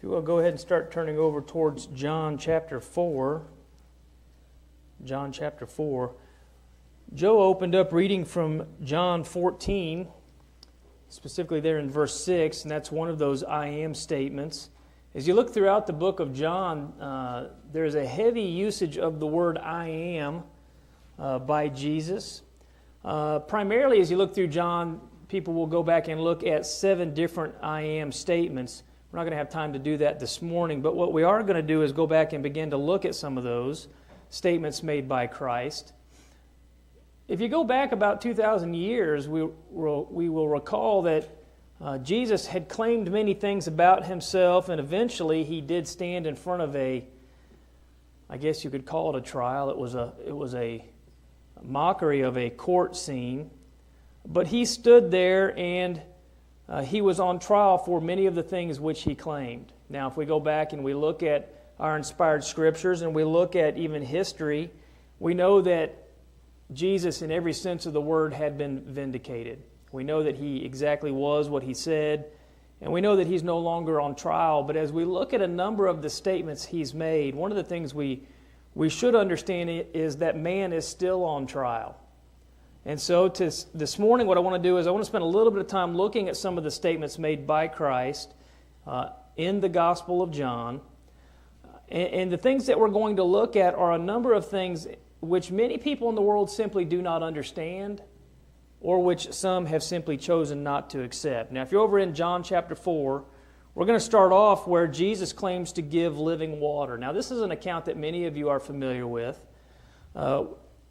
If you will, go ahead and start turning over towards John chapter 4. John chapter 4. Joe opened up reading from John 14, specifically there in verse 6, and that's one of those I am statements. As you look throughout the book of John, there's a heavy usage of the word I am by Jesus. Primarily, as you look through John, people will go back and look at 7 different I am statements. We're not going to have time to do that this morning, but what we are going to do is go back and begin to look at some of those statements made by Christ. If you go back about 2,000 years, we will recall that Jesus had claimed many things about himself, and eventually he did stand in front of I guess you could call it a trial. It was a mockery of a court scene. But he stood there and he was on trial for many of the things which he claimed. Now, if we go back and we look at our inspired scriptures and we look at even history, we know that Jesus, in every sense of the word, had been vindicated. We know that he exactly was what he said, and we know that he's no longer on trial. But as we look at a number of the statements he's made, one of the things we should understand is that man is still on trial. And so this morning what I want to do is I want to spend a little bit of time looking at some of the statements made by Christ in the Gospel of John. And the things that we're going to look at are a number of things which many people in the world simply do not understand, or which some have simply chosen not to accept. Now, if you're over in John chapter 4, we're going to start off where Jesus claims to give living water. Now, this is an account that many of you are familiar with,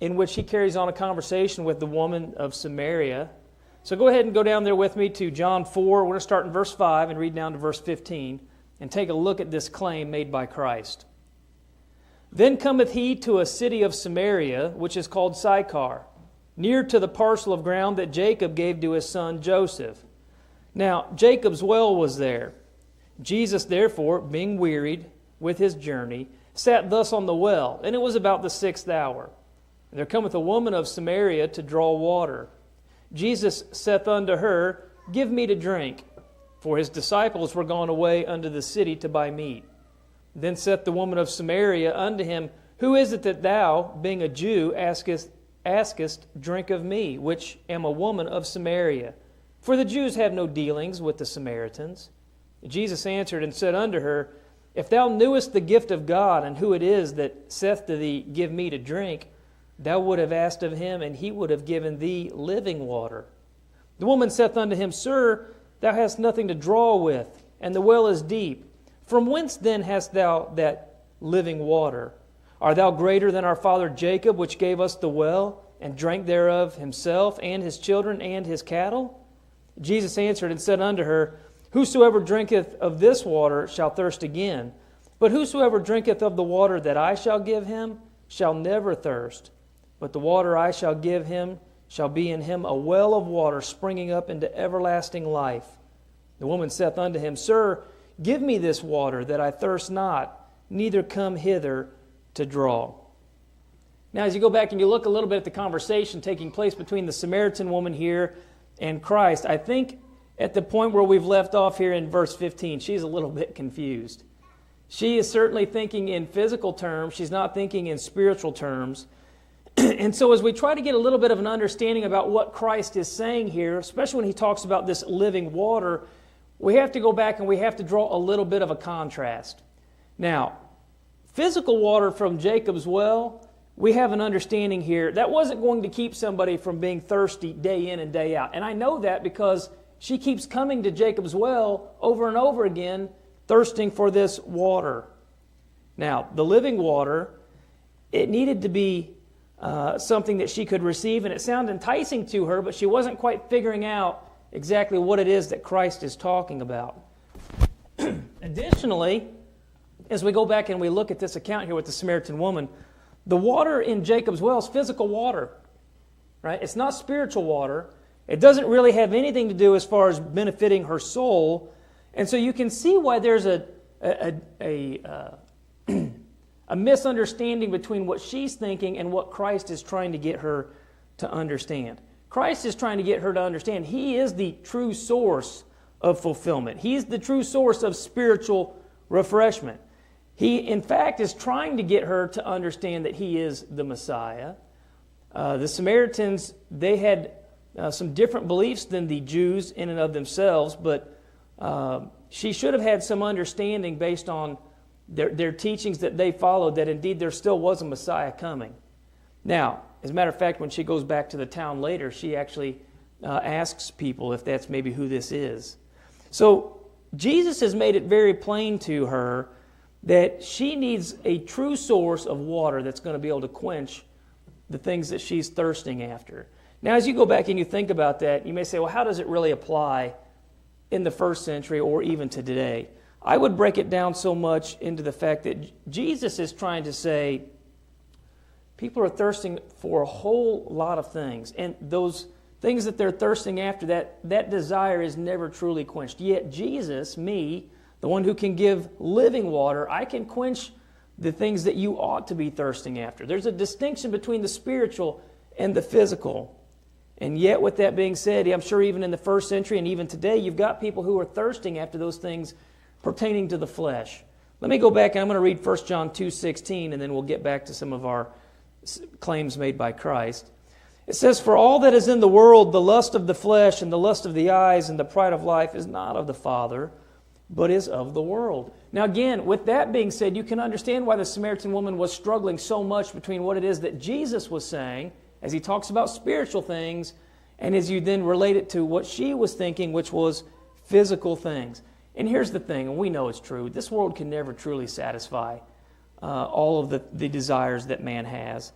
in which he carries on a conversation with the woman of Samaria. So go ahead and go down there with me to John 4. We're going to start in verse 5 and read down to verse 15 and take a look at this claim made by Christ. Then cometh he to a city of Samaria, which is called Sychar, near to the parcel of ground that Jacob gave to his son Joseph. Now Jacob's well was there. Jesus therefore, being wearied with his journey, sat thus on the well, and it was about the 6th hour. And there cometh a woman of Samaria to draw water. Jesus saith unto her, Give me to drink. For his disciples were gone away unto the city to buy meat. Then saith the woman of Samaria unto him, Who is it that thou, being a Jew, askest drink of me, which am a woman of Samaria? For the Jews have no dealings with the Samaritans. Jesus answered and said unto her, If thou knewest the gift of God, and who it is that saith to thee, Give me to drink, thou would have asked of him, and he would have given thee living water. The woman saith unto him, Sir, thou hast nothing to draw with, and the well is deep. From whence then hast thou that living water? Art thou greater than our father Jacob, which gave us the well, and drank thereof himself, and his children, and his cattle? Jesus answered and said unto her, Whosoever drinketh of this water shall thirst again. But whosoever drinketh of the water that I shall give him shall never thirst. But the water I shall give him shall be in him a well of water springing up into everlasting life. The woman saith unto him, Sir, give me this water, that I thirst not, neither come hither to draw. Now, as you go back and you look a little bit at the conversation taking place between the Samaritan woman here and Christ, I think at the point where we've left off here in verse 15, she's a little bit confused. She is certainly thinking in physical terms. She's not thinking in spiritual terms. And so as we try to get a little bit of an understanding about what Christ is saying here, especially when he talks about this living water, we have to go back and we have to draw a little bit of a contrast. Now, physical water from Jacob's well, we have an understanding here, that wasn't going to keep somebody from being thirsty day in and day out. And I know that because she keeps coming to Jacob's well over and over again, thirsting for this water. Now, the living water, it needed to be something that she could receive, and it sounded enticing to her, but she wasn't quite figuring out exactly what it is that Christ is talking about. Additionally, as we go back and we look at this account here with the Samaritan woman, the water in Jacob's well is physical water, right? It's not spiritual water. It doesn't really have anything to do as far as benefiting her soul, and so you can see why there's a misunderstanding between what she's thinking and what Christ is trying to get her to understand. Christ is trying to get her to understand He is the true source of fulfillment. He's the true source of spiritual refreshment. He, in fact, is trying to get her to understand that he is the Messiah. The Samaritans, they had some different beliefs than the Jews in and of themselves, but she should have had some understanding based on their teachings that they followed, that indeed there still was a Messiah coming. Now, as a matter of fact, when she goes back to the town later, she actually asks people if that's maybe who this is. So Jesus has made it very plain to her that she needs a true source of water that's going to be able to quench the things that she's thirsting after. Now, as you go back and you think about that, you may say, well, how does it really apply in the first century or even to today? I would break it down so much into the fact that Jesus is trying to say people are thirsting for a whole lot of things, and those things that they're thirsting after, that desire is never truly quenched. Yet Jesus, me, the one who can give living water, I can quench the things that you ought to be thirsting after. There's a distinction between the spiritual and the physical. And yet, with that being said, I'm sure even in the first century and even today, you've got people who are thirsting after those things pertaining to the flesh. Let me go back and I'm going to read 1 John 2:16, and then we'll get back to some of our claims made by Christ. It says, "For all that is in the world, the lust of the flesh and the lust of the eyes and the pride of life is not of the Father, but is of the world." Now again, with that being said, you can understand why the Samaritan woman was struggling so much between what it is that Jesus was saying, as he talks about spiritual things, and as you then relate it to what she was thinking, which was physical things. And here's the thing, and we know it's true, this world can never truly satisfy all of the desires that man has.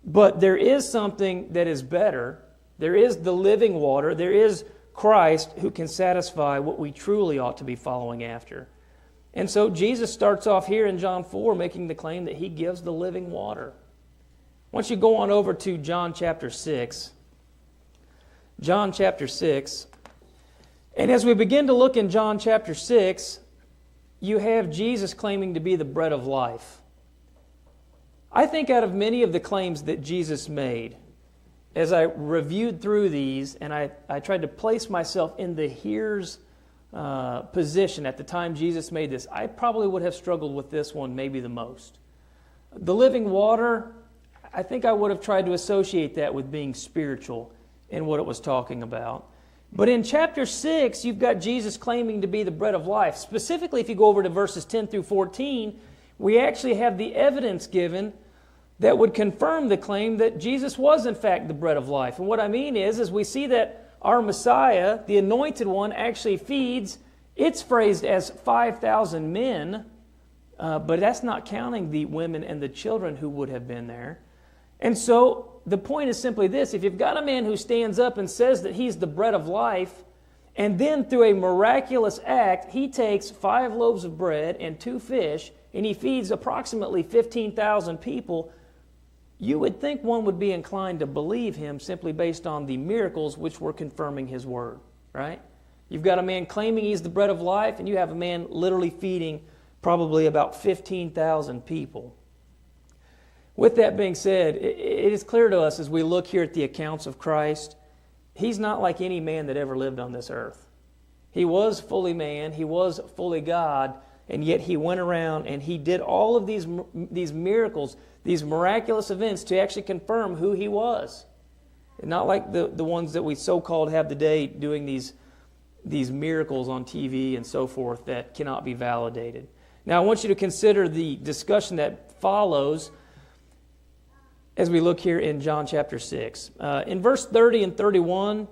But there is something that is better. There is the living water. There is Christ who can satisfy what we truly ought to be following after. And so Jesus starts off here in John 4 making the claim that he gives the living water. Once you go on over to John chapter 6, John chapter 6, and as we begin to look in John chapter 6, you have Jesus claiming to be the bread of life. I think out of many of the claims that Jesus made, as I reviewed through these and I tried to place myself in the hearer's position at the time Jesus made this, I probably would have struggled with this one maybe the most. The living water, I think I would have tried to associate that with being spiritual in what it was talking about. But in chapter 6, you've got Jesus claiming to be the bread of life. Specifically, if you go over to verses 10 through 14, we actually have the evidence given that would confirm the claim that Jesus was in fact the bread of life. And what I mean is we see that our Messiah, the anointed one, actually feeds, it's phrased as 5,000 men, but that's not counting the women and the children who would have been there. And so the point is simply this: if you've got a man who stands up and says that he's the bread of life, and then through a miraculous act, he takes 5 loaves of bread and 2 fish, and he feeds approximately 15,000 people, you would think one would be inclined to believe him simply based on the miracles which were confirming his word, right? You've got a man claiming he's the bread of life, and you have a man literally feeding probably about 15,000 people. With that being said, it is clear to us as we look here at the accounts of Christ, he's not like any man that ever lived on this earth. He was fully man, he was fully God, and yet he went around and he did all of these miracles, these miraculous events to actually confirm who he was. Not like the ones that we so-called have today doing these miracles on TV and so forth that cannot be validated. Now I want you to consider the discussion that follows as we look here in John chapter 6. In verse 30 and 31,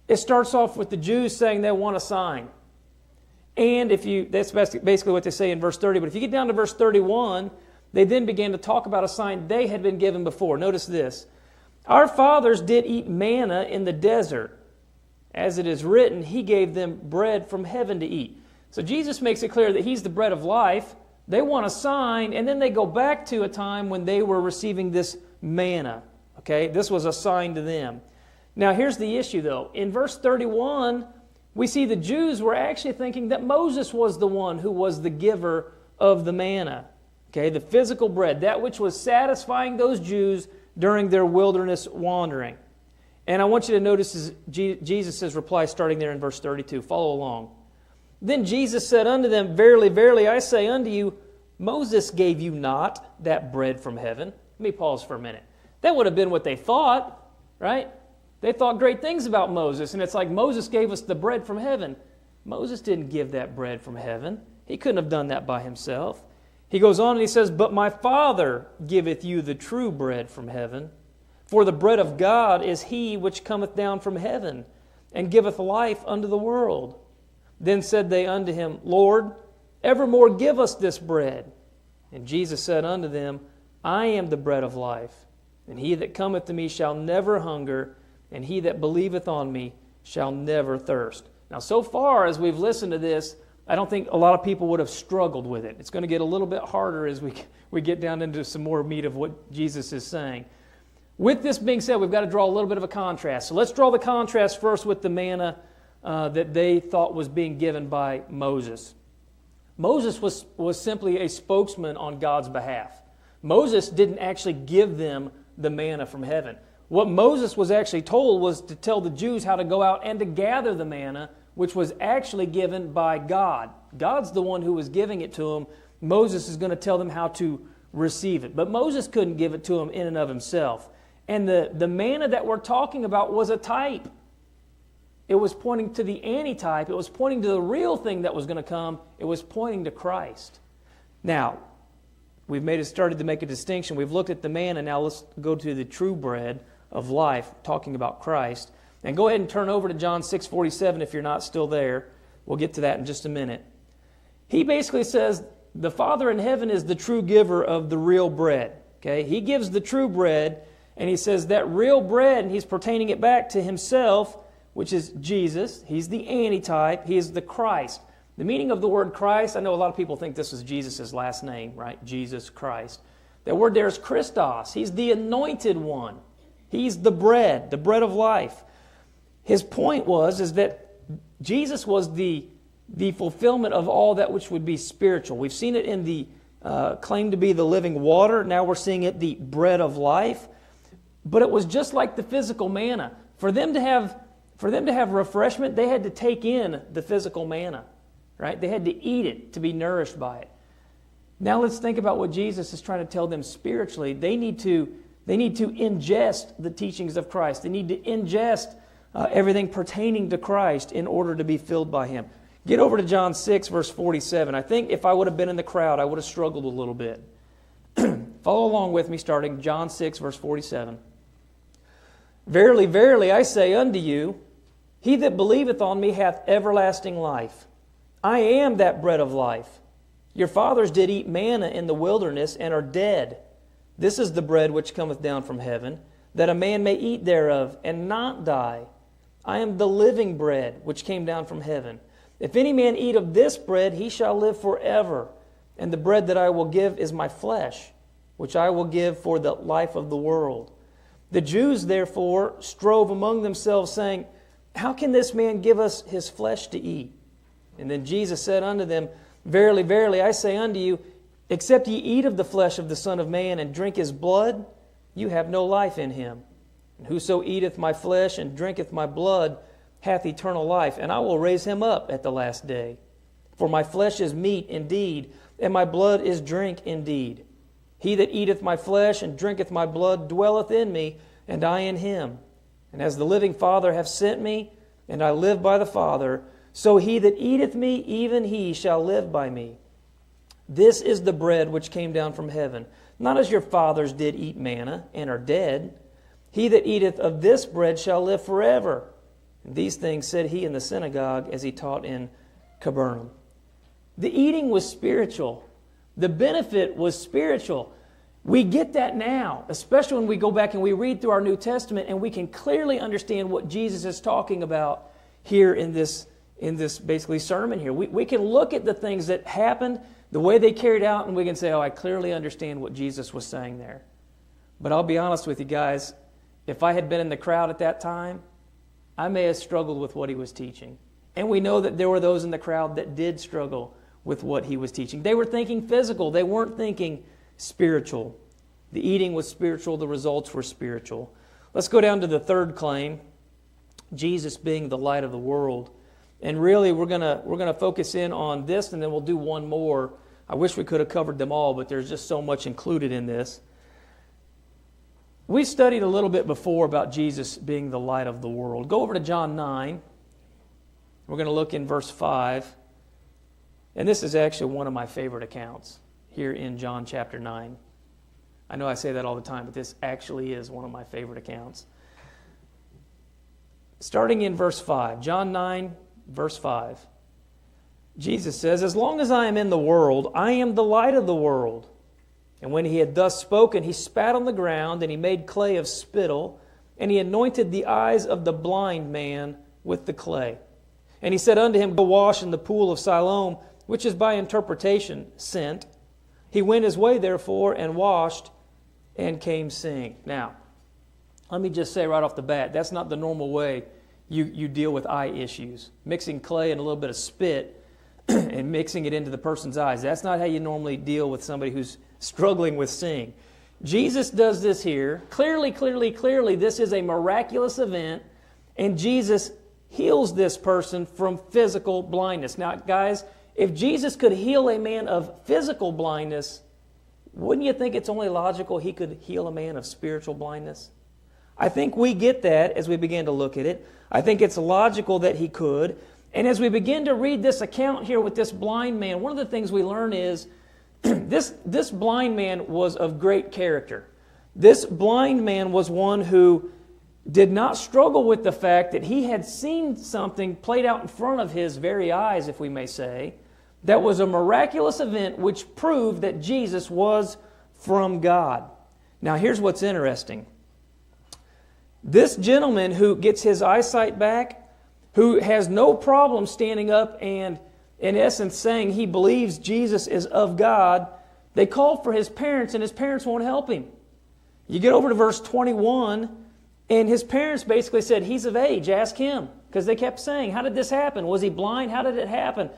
it starts off with the Jews saying they want a sign. And that's basically what they say in verse 30. But if you get down to verse 31, they then began to talk about a sign they had been given before. Notice this: "Our fathers did eat manna in the desert. As it is written, he gave them bread from heaven to eat." So Jesus makes it clear that he's the bread of life. They want a sign, and then they go back to a time when they were receiving this manna. Okay, this was a sign to them. Now here's the issue though. In verse 31, we see the Jews were actually thinking that Moses was the one who was the giver of the manna. Okay, the physical bread, that which was satisfying those Jews during their wilderness wandering. And I want you to notice Jesus' reply starting there in verse 32. Follow along. Then Jesus said unto them, Verily, verily, I say unto you, Moses gave you not that bread from heaven. Let me pause for a minute. That would have been what they thought, right? They thought great things about Moses, and it's like Moses gave us the bread from heaven. Moses didn't give that bread from heaven. He couldn't have done that by himself. He goes on and he says, But my Father giveth you the true bread from heaven. For the bread of God is he which cometh down from heaven, and giveth life unto the world. Then said they unto him, Lord, evermore give us this bread. And Jesus said unto them, I am the bread of life. And he that cometh to me shall never hunger, and he that believeth on me shall never thirst. Now, so far as we've listened to this, I don't think a lot of people would have struggled with it. It's going to get a little bit harder as we get down into some more meat of what Jesus is saying. With this being said, we've got to draw a little bit of a contrast. So let's draw the contrast first with the manna that they thought was being given by Moses. Moses was simply a spokesman on God's behalf. Moses didn't actually give them the manna from heaven. What Moses was actually told was to tell the Jews how to go out and to gather the manna, which was actually given by God. God's the one who was giving it to them. Moses is going to tell them how to receive it. But Moses couldn't give it to them in and of himself. And the manna that we're talking about was a type. It was pointing to the antitype. It was pointing to the real thing that was going to come. It was pointing to Christ. Now, we've started to make a distinction. We've looked at the manna. Now let's go to the true bread of life, talking about Christ. And go ahead and turn over to John 6:47 if you're not still there. We'll get to that in just a minute. He basically says the Father in heaven is the true giver of the real bread. Okay? He gives the true bread, and he says that real bread, and he's pertaining it back to himself, which is Jesus. He's the antitype. He is the Christ. The meaning of the word Christ, I know a lot of people think this is Jesus' last name, right? Jesus Christ. That word there is Christos. He's the anointed one. He's the bread of life. His point is that Jesus was the fulfillment of all that which would be spiritual. We've seen it in the claim to be the living water. Now we're seeing it the bread of life. But it was just like the physical manna. For them to have refreshment, they had to take in the physical manna, right? They had to eat it to be nourished by it. Now let's think about what Jesus is trying to tell them spiritually. They need to ingest the teachings of Christ. They need to ingest everything pertaining to Christ in order to be filled by Him. Get over to John 6, verse 47. I think if I would have been in the crowd, I would have struggled a little bit. Follow along with me, starting John 6, verse 47. Verily, verily, I say unto you, he that believeth on me hath everlasting life. I am that bread of life. Your fathers did eat manna in the wilderness and are dead. This is the bread which cometh down from heaven, that a man may eat thereof and not die. I am the living bread which came down from heaven. If any man eat of this bread, he shall live forever. And the bread that I will give is my flesh, which I will give for the life of the world. The Jews, therefore, strove among themselves, saying, How can this man give us his flesh to eat? And then Jesus said unto them, Verily, verily, I say unto you, except ye eat of the flesh of the Son of Man and drink his blood, you have no life in him. And whoso eateth my flesh and drinketh my blood hath eternal life, and I will raise him up at the last day. For my flesh is meat indeed, and my blood is drink indeed. He that eateth my flesh and drinketh my blood dwelleth in me, and I in him. And as the living Father hath sent me, and I live by the Father, so he that eateth me, even he shall live by me. This is the bread which came down from heaven, not as your fathers did eat manna, and are dead. He that eateth of this bread shall live forever. And these things said he in the synagogue as he taught in Capernaum. The eating was spiritual. The benefit was spiritual. We get that now, especially when we go back and we read through our New Testament and we can clearly understand what Jesus is talking about here in this basically sermon here. We can look at the things that happened, the way they carried out, and we can say, oh, I clearly understand what Jesus was saying there. But I'll be honest with you guys, if I had been in the crowd at that time, I may have struggled with what he was teaching. And we know that there were those in the crowd that did struggle with what he was teaching. They were thinking physical. They weren't thinking spiritual. The eating was spiritual. The results were spiritual. Let's go down to the third claim, Jesus being the light of the world. And really, we're gonna focus in on this, and then we'll do one more. I wish we could have covered them all, but there's just so much included in this. We studied a little bit before about Jesus being the light of the world. Go over to John 9. We're going to look in verse 5. And this is actually one of my favorite accounts here in John chapter 9. I know I say that all the time, but this actually is one of my favorite accounts. Starting in verse 5, John 9, verse 5. Jesus says, "As long as I am in the world, I am the light of the world." And when he had thus spoken, he spat on the ground, and he made clay of spittle, and he anointed the eyes of the blind man with the clay. And he said unto him, "Go wash in the pool of Siloam," which is by interpretation, sent. He went his way, therefore, and washed, and came seeing. Now, let me just say right off the bat, that's not the normal way you deal with eye issues. Mixing clay and a little bit of spit and mixing it into the person's eyes. That's not how you normally deal with somebody who's struggling with seeing. Jesus does this here. Clearly, this is a miraculous event, and Jesus heals this person from physical blindness. Now, guys, if Jesus could heal a man of physical blindness, wouldn't you think it's only logical he could heal a man of spiritual blindness? I think we get that as we begin to look at it. I think it's logical that he could. And as we begin to read this account here with this blind man, one of the things we learn is this blind man was of great character. This blind man was one who did not struggle with the fact that he had seen something played out in front of his very eyes, if we may say, that was a miraculous event which proved that Jesus was from God. Now, here's what's interesting. This gentleman who gets his eyesight back, who has no problem standing up and, in essence, saying he believes Jesus is of God, they call for his parents, and his parents won't help him. You get over to verse 21, and his parents basically said, "He's of age, ask him." Because they kept saying, "How did this happen? Was he blind? How did it happen?"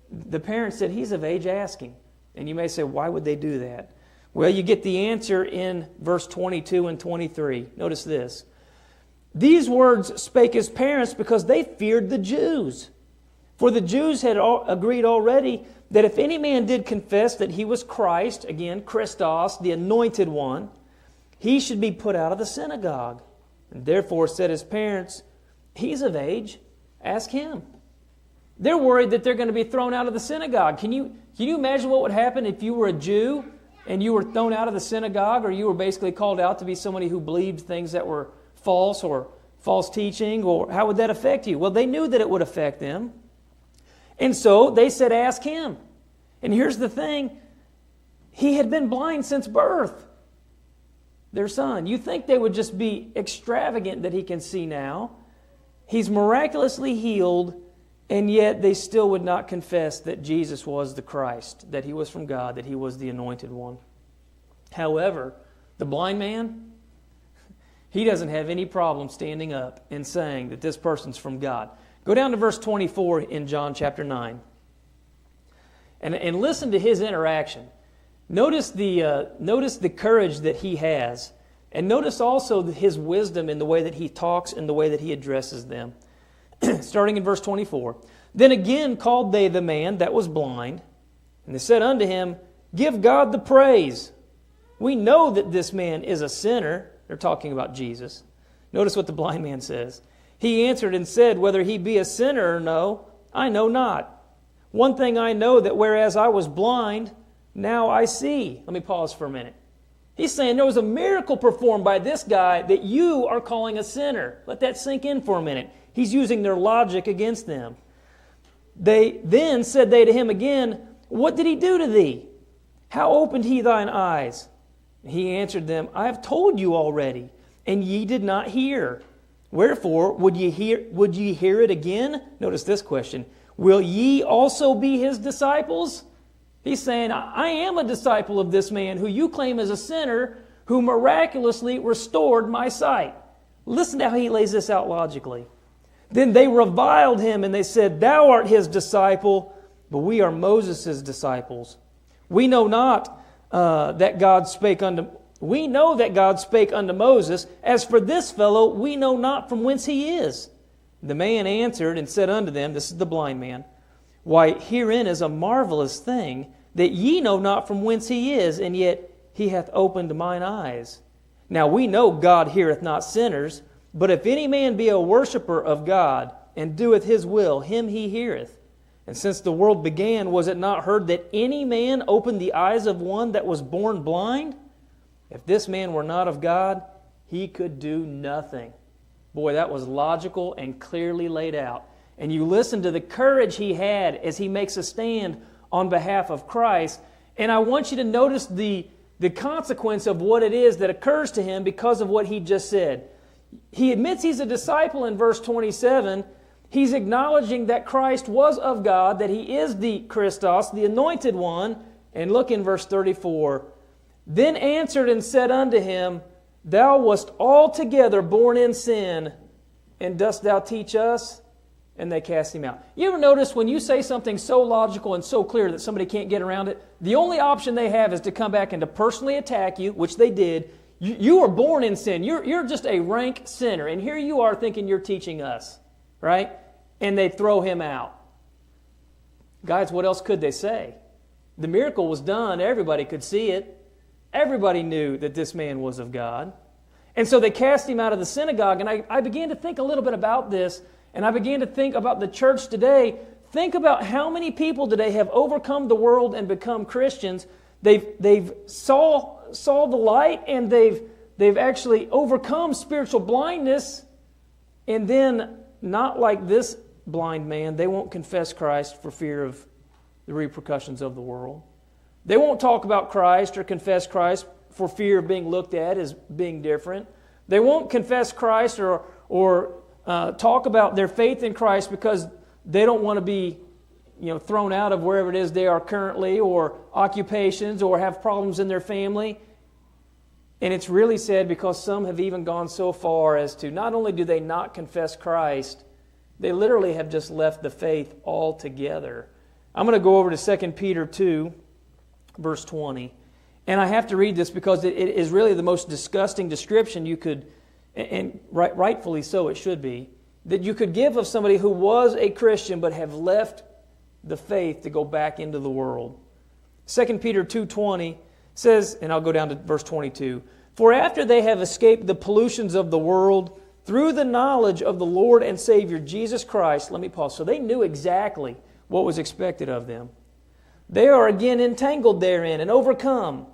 The parents said, "He's of age, ask him." And you may say, why would they do that? Well, you get the answer in verse 22 and 23. Notice this. "These words spake his parents because they feared the Jews. For the Jews had agreed already that if any man did confess that he was Christ," again, Christos, the anointed one, "he should be put out of the synagogue. And therefore said his parents, He's of age, ask him." They're worried that they're going to be thrown out of the synagogue. Can you imagine what would happen if you were a Jew and you were thrown out of the synagogue, or you were basically called out to be somebody who believed things that were false or false teaching, or how would that affect you? Well, they knew that it would affect them. And so they said, ask him. And here's the thing. He had been blind since birth, their son. You think they would just be extravagant that he can see now. He's miraculously healed, and yet they still would not confess that Jesus was the Christ, that he was from God, that he was the anointed one. However, the blind man, he doesn't have any problem standing up and saying that this person's from God. Go down to verse 24 in John chapter 9. And listen to his interaction. Notice the courage that he has. And notice also his wisdom in the way that he talks and the way that he addresses them. Starting in verse 24. "Then again called they the man that was blind, and they said unto him, Give God the praise. We know that this man is a sinner." They're talking about Jesus. Notice what the blind man says. "He answered and said, Whether he be a sinner or no, I know not. One thing I know, that whereas I was blind, now I see." Let me pause for a minute. He's saying there was a miracle performed by this guy that you are calling a sinner. Let that sink in for a minute. He's using their logic against them. Then said they to him again, "What did he do to thee? How opened he thine eyes?" He answered them, "I have told you already, and ye did not hear. Wherefore would ye hear it again?" Notice this question. "Will ye also be his disciples?" He's saying, I am a disciple of this man who you claim is a sinner, who miraculously restored my sight. Listen to how he lays this out logically. "Then they reviled him, and they said, Thou art his disciple, but we are Moses' disciples. We know that God spake unto Moses. As for this fellow, we know not from whence he is." The man answered and said unto them," this is the blind man, "Why, herein is a marvelous thing, that ye know not from whence he is, and yet he hath opened mine eyes. Now we know God heareth not sinners, but if any man be a worshipper of God, and doeth his will, him he heareth. And since the world began, was it not heard that any man opened the eyes of one that was born blind? If this man were not of God, he could do nothing." Boy, that was logical and clearly laid out. And you listen to the courage he had as he makes a stand on behalf of Christ. And I want you to notice the consequence of what it is that occurs to him because of what he just said. He admits he's a disciple in verse 27. He's acknowledging that Christ was of God, that he is the Christos, the anointed one. And look in verse 34. "Then answered and said unto him, Thou wast altogether born in sin, and dost thou teach us? And they cast him out." You ever notice when you say something so logical and so clear that somebody can't get around it, the only option they have is to come back and to personally attack you, which they did. You were born in sin. You're just a rank sinner. And here you are thinking you're teaching us, right? And they throw him out. Guys, what else could they say? The miracle was done. Everybody could see it. Everybody knew that this man was of God. And so they cast him out of the synagogue. And I began to think a little bit about this. And I began to think about the church today. Think about how many people today have overcome the world and become Christians. They've saw the light, and they've actually overcome spiritual blindness. And then, not like this blind man, they won't confess Christ for fear of the repercussions of the world. They won't talk about Christ or confess Christ for fear of being looked at as being different. They won't confess Christ or talk about their faith in Christ because they don't want to be thrown out of wherever it is they are currently, or occupations, or have problems in their family. And it's really sad because some have even gone so far as to not only do they not confess Christ, they literally have just left the faith altogether. I'm going to go over to 2 Peter 2, verse 20. And I have to read this because it is really the most disgusting description you could, and rightfully so it should be, that you could give of somebody who was a Christian but have left the faith to go back into the world. 2 Peter 2:20 says, and I'll go down to verse 22, "For after they have escaped the pollutions of the world through the knowledge of the Lord and Savior Jesus Christ," let me pause, so they knew exactly what was expected of them, "they are again entangled therein and overcome.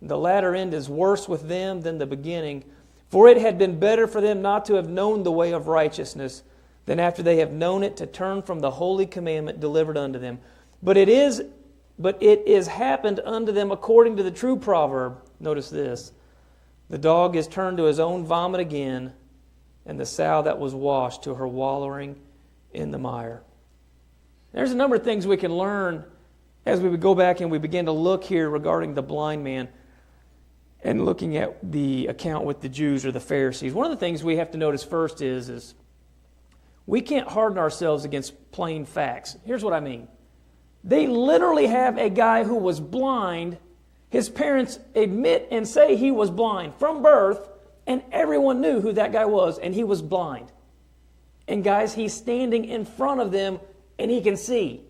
The latter end is worse with them than the beginning. For it had been better for them not to have known the way of righteousness than after they have known it to turn from the holy commandment delivered unto them. But it is happened unto them according to the true proverb." Notice this: "The dog is turned to his own vomit again, and the sow that was washed to her wallowing in the mire." There's a number of things we can learn as we would go back and we begin to look here regarding the blind man and looking at the account with the Jews or the Pharisees. One of the things we have to notice first is we can't harden ourselves against plain facts. Here's what I mean. They literally have a guy who was blind. His parents admit and say he was blind from birth, and everyone knew who that guy was, and he was blind. And guys, he's standing in front of them, and he can see.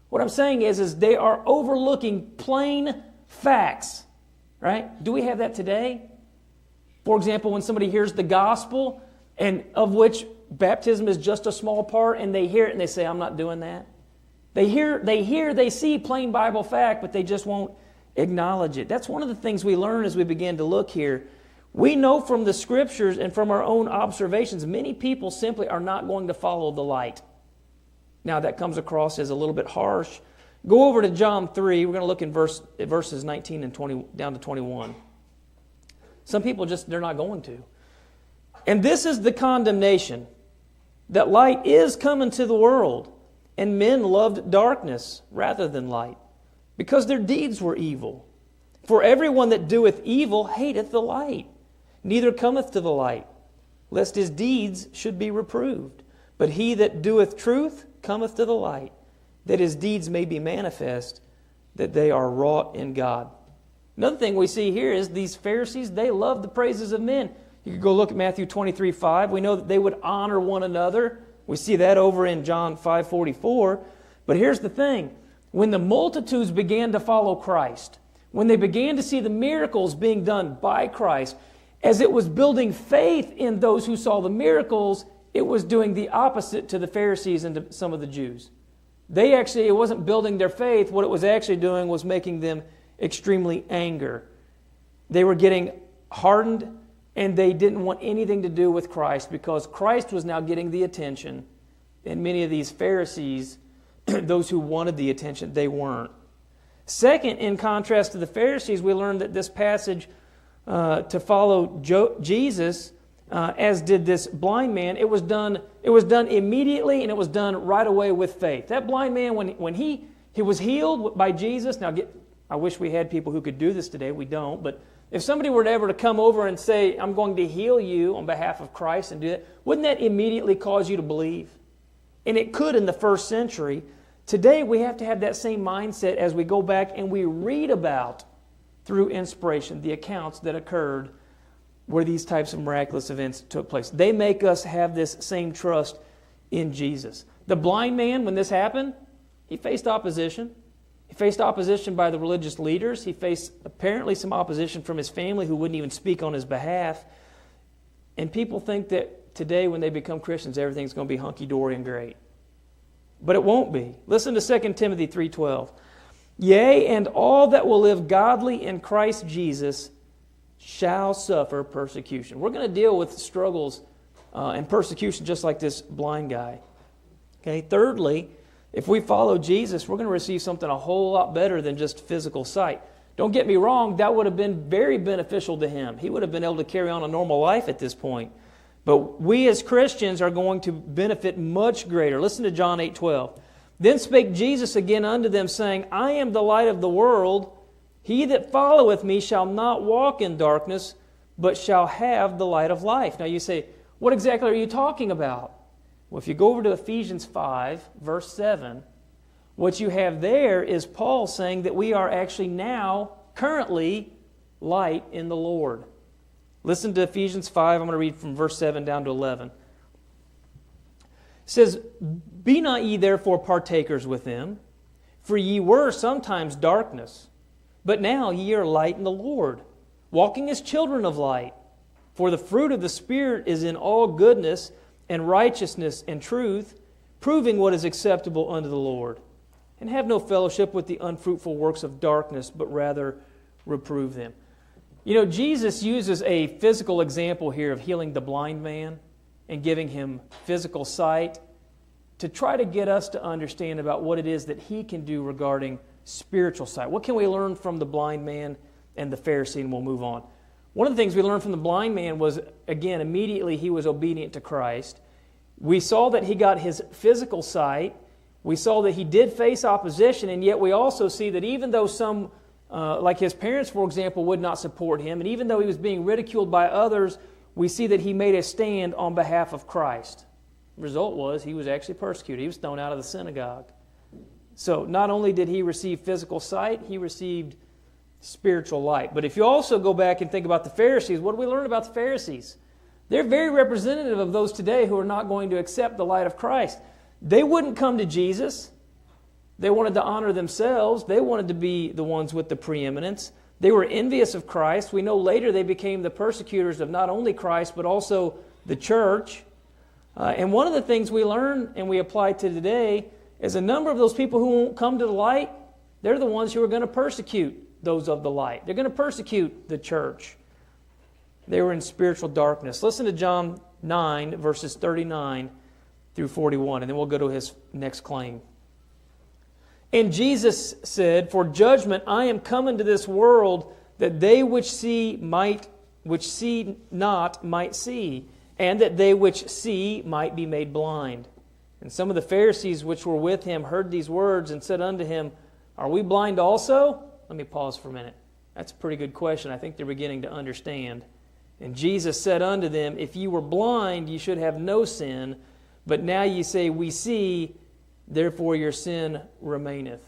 What I'm saying is they are overlooking plain facts, right? Do we have that today? For example, when somebody hears the gospel, and of which baptism is just a small part, and they hear it and they say, "I'm not doing that." They see plain Bible fact, but they just won't acknowledge it. That's one of the things we learn as we begin to look here. We know from the Scriptures and from our own observations, many people simply are not going to follow the light. Now, that comes across as a little bit harsh. Go over to John 3. We're going to look in verses 19 and 20 down to 21. Some people they're not going to. "And this is the condemnation, that light is come into the world, and men loved darkness rather than light, because their deeds were evil. For everyone that doeth evil hateth the light, neither cometh to the light, lest his deeds should be reproved. But he that doeth truth cometh to the light, that his deeds may be manifest, that they are wrought in God." Another thing we see here is these Pharisees, they love the praises of men. You could go look at Matthew 23:5. We know that they would honor one another We see that over in John 5:44. But here's the thing. When the multitudes began to follow Christ, when they began to see the miracles being done by Christ, as it was building faith in those who saw the miracles, it was doing the opposite to the Pharisees and to some of the Jews. It wasn't building their faith. What it was actually doing was making them extremely angry. They were getting hardened, and they didn't want anything to do with Christ because Christ was now getting the attention. And many of these Pharisees, those who wanted the attention, they weren't. Second, in contrast to the Pharisees, we learned that this passage to follow Jesus, as did this blind man, it was done immediately, and it was done right away with faith. That blind man, when he was healed by Jesus, I wish we had people who could do this today. We don't, but if somebody were ever to come over and say, I'm going to heal you on behalf of Christ and do that, wouldn't that immediately cause you to believe? And it could in the first century. Today, we have to have that same mindset as we go back and we read about, through inspiration, the accounts that occurred where these types of miraculous events took place. They make us have this same trust in Jesus. The blind man, when this happened, he faced opposition. He faced opposition by the religious leaders. He faced apparently some opposition from his family who wouldn't even speak on his behalf. And people think that today when they become Christians, everything's going to be hunky-dory and great. But it won't be. Listen to 2 Timothy 3:12. Yea, and all that will live godly in Christ Jesus shall suffer persecution. We're going to deal with struggles and persecution just like this blind guy. Okay. Thirdly, if we follow Jesus, we're going to receive something a whole lot better than just physical sight. Don't get me wrong, that would have been very beneficial to him. He would have been able to carry on a normal life at this point. But we as Christians are going to benefit much greater. Listen to John 8:12. Then spake Jesus again unto them, saying, I am the light of the world. He that followeth me shall not walk in darkness, but shall have the light of life. Now you say, what exactly are you talking about? Well, if you go over to Ephesians 5, verse 7, what you have there is Paul saying that we are actually now, currently, light in the Lord. Listen to Ephesians 5. I'm going to read from verse 7 down to 11. It says, Be not ye therefore partakers with them, for ye were sometimes darkness, but now ye are light in the Lord, walking as children of light. For the fruit of the Spirit is in all goodness and righteousness and truth, proving what is acceptable unto the Lord. And have no fellowship with the unfruitful works of darkness, but rather reprove them. You know, Jesus uses a physical example here of healing the blind man and giving him physical sight to try to get us to understand about what it is that he can do regarding spiritual sight. What can we learn from the blind man and the Pharisee? And we'll move on. One of the things we learned from the blind man was, again, immediately he was obedient to Christ. We saw that he got his physical sight. We saw that he did face opposition, and yet we also see that even though some, like his parents, for example, would not support him, and even though he was being ridiculed by others, we see that he made a stand on behalf of Christ. The result was he was actually persecuted. He was thrown out of the synagogue. So not only did he receive physical sight, he received spiritual light. But if you also go back and think about the Pharisees, what do we learn about the Pharisees? They're very representative of those today who are not going to accept the light of Christ. They wouldn't come to Jesus. They wanted to honor themselves. They wanted to be the ones with the preeminence. They were envious of Christ. We know later they became the persecutors of not only Christ, but also the church. And one of the things we learn and we apply to today is a number of those people who won't come to the light, they're the ones who are going to persecute those of the light. They're going to persecute the church. They were in spiritual darkness. Listen to John 9, verses 39 through 41, and then we'll go to his next claim. And Jesus said, For judgment I am come into this world, that they which see not might see, and that they which see might be made blind. And some of the Pharisees which were with him heard these words and said unto him, Are we blind also? Let me pause for a minute. That's a pretty good question. I think they're beginning to understand. And Jesus said unto them, If ye were blind, ye should have no sin. But now ye say, We see, therefore your sin remaineth.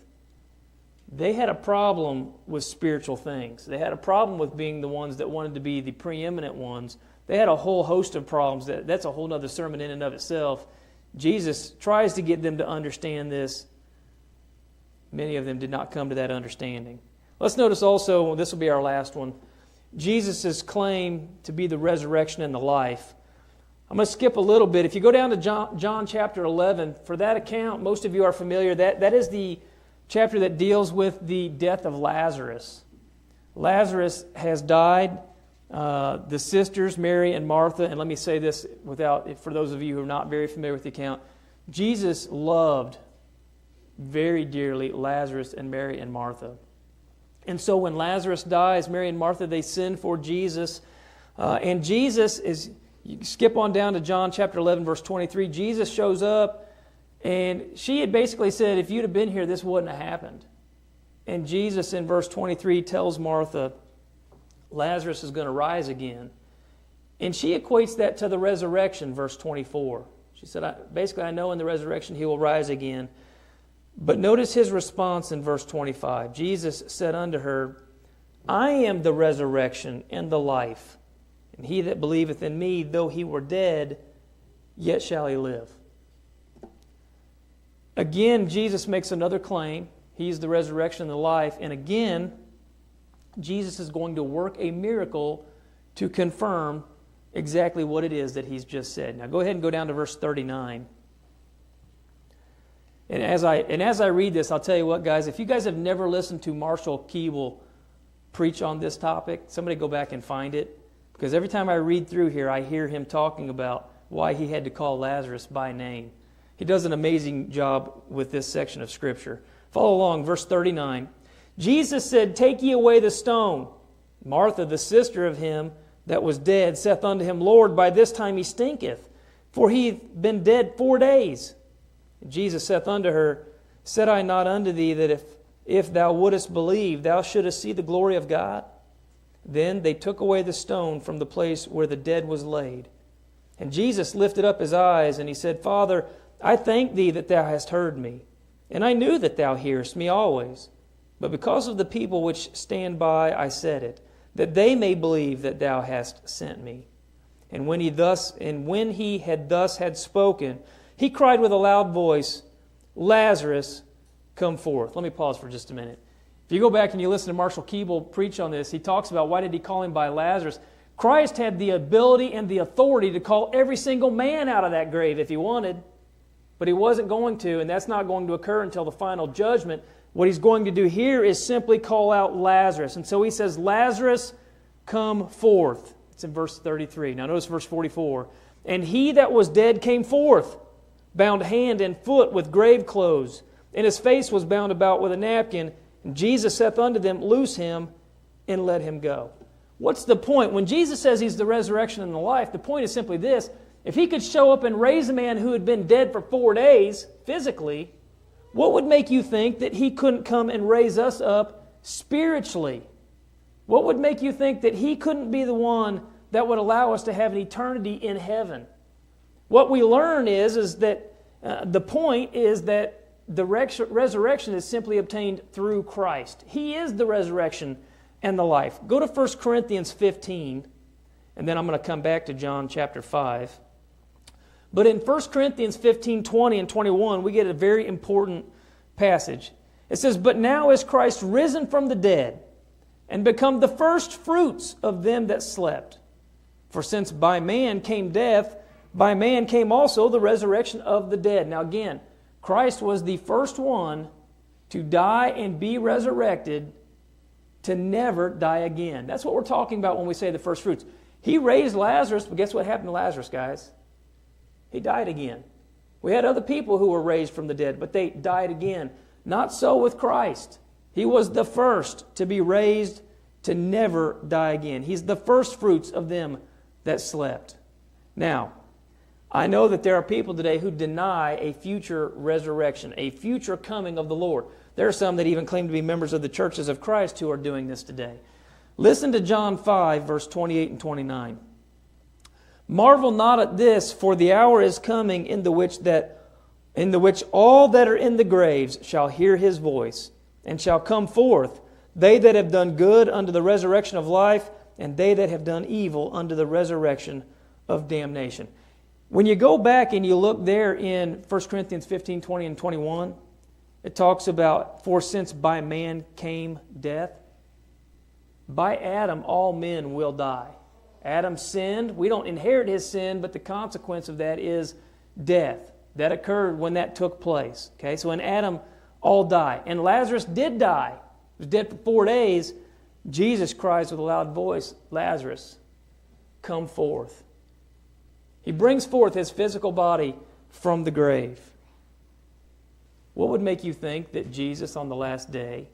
They had a problem with spiritual things. They had a problem with being the ones that wanted to be the preeminent ones. They had a whole host of problems. That's a whole other sermon in and of itself. Jesus tries to get them to understand this. Many of them did not come to that understanding. Let's notice also, this will be our last one, Jesus' claim to be the resurrection and the life. I'm going to skip a little bit. If you go down to John chapter 11, for that account, most of you are familiar. That is the chapter that deals with the death of Lazarus. Lazarus has died. The sisters, Mary and Martha, and let me say this for those of you who are not very familiar with the account, Jesus loved very dearly Lazarus and Mary and Martha. And so when Lazarus dies, Mary and Martha, they sin for Jesus. And Jesus is, you skip on down to John chapter 11, verse 23. Jesus shows up, and she had basically said, if you'd have been here, this wouldn't have happened. And Jesus in verse 23 tells Martha, Lazarus is going to rise again. And she equates that to the resurrection, verse 24. She said, I know in the resurrection he will rise again. But notice his response in verse 25. Jesus said unto her, I am the resurrection and the life. And he that believeth in me, though he were dead, yet shall he live. Again, Jesus makes another claim. He's the resurrection and the life. And again, Jesus is going to work a miracle to confirm exactly what it is that he's just said. Now go ahead and go down to verse 39. And as I read this, I'll tell you what, guys, if you guys have never listened to Marshall Keeble preach on this topic, somebody go back and find it. Because every time I read through here, I hear him talking about why he had to call Lazarus by name. He does an amazing job with this section of Scripture. Follow along, verse 39. Jesus said, Take ye away the stone. Martha, the sister of him that was dead, saith unto him, Lord, by this time he stinketh, for he hath been dead 4 days. And Jesus saith unto her, Said I not unto thee that if thou wouldest believe, thou shouldest see the glory of God? Then they took away the stone from the place where the dead was laid. And Jesus lifted up his eyes, and he said, Father, I thank thee that thou hast heard me, and I knew that thou hearest me always. But because of the people which stand by, I said it, that they may believe that thou hast sent me. And when he had thus spoken, he cried with a loud voice, Lazarus, come forth. Let me pause for just a minute. If you go back and you listen to Marshall Keeble preach on this, he talks about why did he call him by Lazarus. Christ had the ability and the authority to call every single man out of that grave if he wanted, but he wasn't going to, and that's not going to occur until the final judgment. What he's going to do here is simply call out Lazarus. And so he says, Lazarus, come forth. It's in verse 33. Now notice verse 44. And he that was dead came forth, bound hand and foot with grave clothes, and his face was bound about with a napkin. And Jesus saith unto them, Loose him and let him go. What's the point? When Jesus says he's the resurrection and the life, the point is simply this. If he could show up and raise a man who had been dead for 4 days, physically, what would make you think that he couldn't come and raise us up spiritually? What would make you think that he couldn't be the one that would allow us to have an eternity in heaven? What we learn is that the point is that the resurrection is simply obtained through Christ. He is the resurrection and the life. Go to 1 Corinthians 15, and then I'm going to come back to John chapter 5. But in 1 Corinthians 15, 20 and 21, we get a very important passage. It says, But now is Christ risen from the dead, and become the first fruits of them that slept. For since by man came death, by man came also the resurrection of the dead. Now again, Christ was the first one to die and be resurrected to never die again. That's what we're talking about when we say the first fruits. He raised Lazarus, but guess what happened to Lazarus, guys? He died again. We had other people who were raised from the dead, but they died again. Not so with Christ. He was the first to be raised to never die again. He's the first fruits of them that slept. Now, I know that there are people today who deny a future resurrection, a future coming of the Lord. There are some that even claim to be members of the churches of Christ who are doing this today. Listen to John 5, verse 28 and 29. Marvel not at this, for the hour is coming in the which all that are in the graves shall hear his voice, and shall come forth, they that have done good unto the resurrection of life, and they that have done evil unto the resurrection of damnation. When you go back and you look there in 1 Corinthians 15, 20, and 21, it talks about, for since by man came death, by Adam all men will die. Adam sinned. We don't inherit his sin, but the consequence of that is death. That occurred when that took place. Okay, so in Adam, all die. And Lazarus did die. He was dead for 4 days. Jesus cries with a loud voice, Lazarus, come forth. He brings forth his physical body from the grave. What would make you think that Jesus on the last day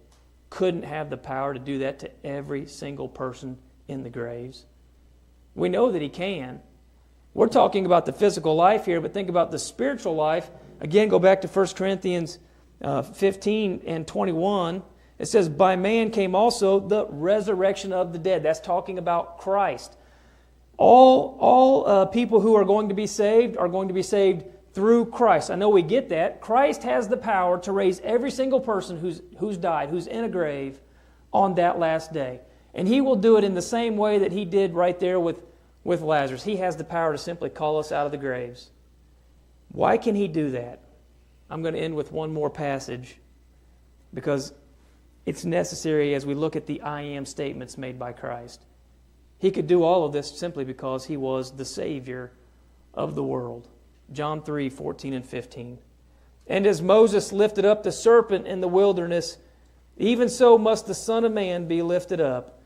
couldn't have the power to do that to every single person in the graves? We know that he can. We're talking about the physical life here, but think about the spiritual life. Again, go back to 1 Corinthians 15 and 21. It says, by man came also the resurrection of the dead. That's talking about Christ. All people who are going to be saved are going to be saved through Christ. I know we get that. Christ has the power to raise every single person who's died, who's in a grave, on that last day. And he will do it in the same way that he did right there with Lazarus. He has the power to simply call us out of the graves. Why can he do that? I'm going to end with one more passage because it's necessary as we look at the I am statements made by Christ. He could do all of this simply because he was the Savior of the world. John 3, 14 and 15. And as Moses lifted up the serpent in the wilderness, even so must the Son of Man be lifted up,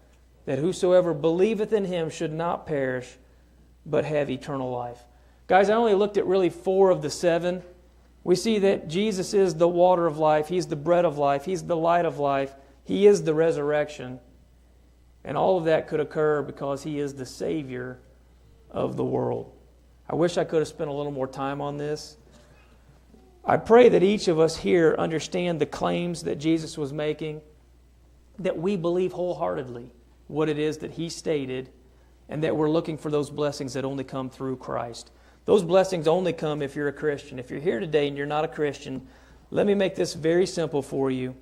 that whosoever believeth in him should not perish, but have eternal life. Guys, I only looked at really 4 of the 7. We see that Jesus is the water of life. He's the bread of life. He's the light of life. He is the resurrection. And all of that could occur because he is the Savior of the world. I wish I could have spent a little more time on this. I pray that each of us here understand the claims that Jesus was making, that we believe wholeheartedly what it is that he stated, and that we're looking for those blessings that only come through Christ. Those blessings only come if you're a Christian. If you're here today and you're not a Christian, let me make this very simple for you.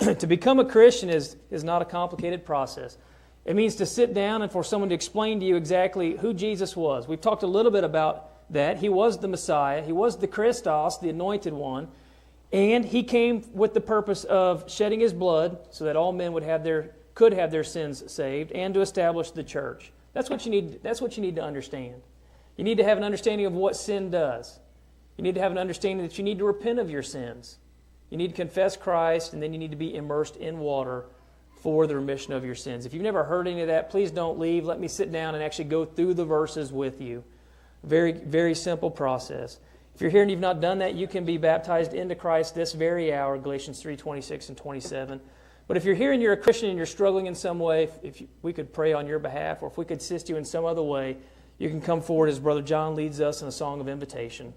To become a Christian is not a complicated process. It means to sit down and for someone to explain to you exactly who Jesus was. We've talked a little bit about that. He was the Messiah. He was the Christos, the Anointed One. And he came with the purpose of shedding his blood so that all men could have their sins saved, and to establish the church. That's what you need to understand. You need to have an understanding of what sin does. You need to have an understanding that you need to repent of your sins. You need to confess Christ, and then you need to be immersed in water for the remission of your sins. If you've never heard any of that, please don't leave. Let me sit down and actually go through the verses with you. Very, very simple process. If you're here and you've not done that, you can be baptized into Christ this very hour, Galatians 3:26 and 27. But if you're here and you're a Christian and you're struggling in some way, if we could pray on your behalf, or if we could assist you in some other way, you can come forward as Brother John leads us in a song of invitation.